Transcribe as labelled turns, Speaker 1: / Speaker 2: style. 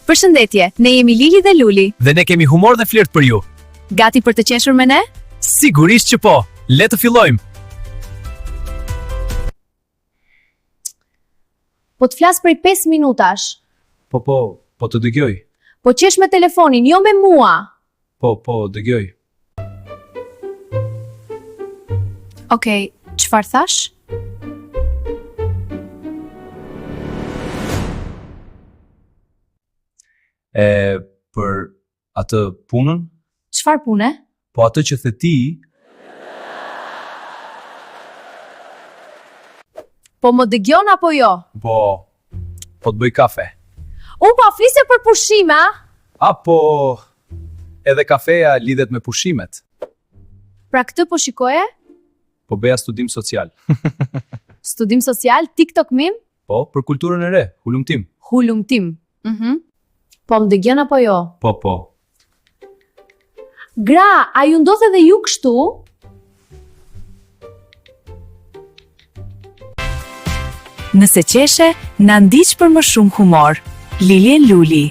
Speaker 1: Përshëndetje, ne jemi Lili dhe Luli.
Speaker 2: Dhe ne kemi humor dhe flirt për ju.
Speaker 1: Gati për të qeshur me ne?
Speaker 2: Sigurisht që po. Le të fillojmë.
Speaker 1: Po të flas prej 5 minutash.
Speaker 2: Po të dëgjoj.
Speaker 1: Po qesh me telefonin, jo me mua.
Speaker 2: Po, dëgjoj.
Speaker 1: Okej, çfarë thash?
Speaker 2: Për atë punën?
Speaker 1: Çfarë pune?
Speaker 2: Po atë që the ti.
Speaker 1: Po më dëgjon apo jo?
Speaker 2: Po të bëj kafe.
Speaker 1: Po flisje për pushime, a?
Speaker 2: Apo edhe kafeja lidhet me pushimet.
Speaker 1: Pra këtë po shikoje?
Speaker 2: Po bëja studim social.
Speaker 1: Studim social, TikTok mim?
Speaker 2: Po, për kulturën e re, hulumtim.
Speaker 1: Hulumtim. Po më dëgjon apo jo?
Speaker 2: Po.
Speaker 1: Gra, a ju ndodh edhe ju kështu?
Speaker 3: Nëse qeshe, na ndiq për më shumë humor. Lili e Luli.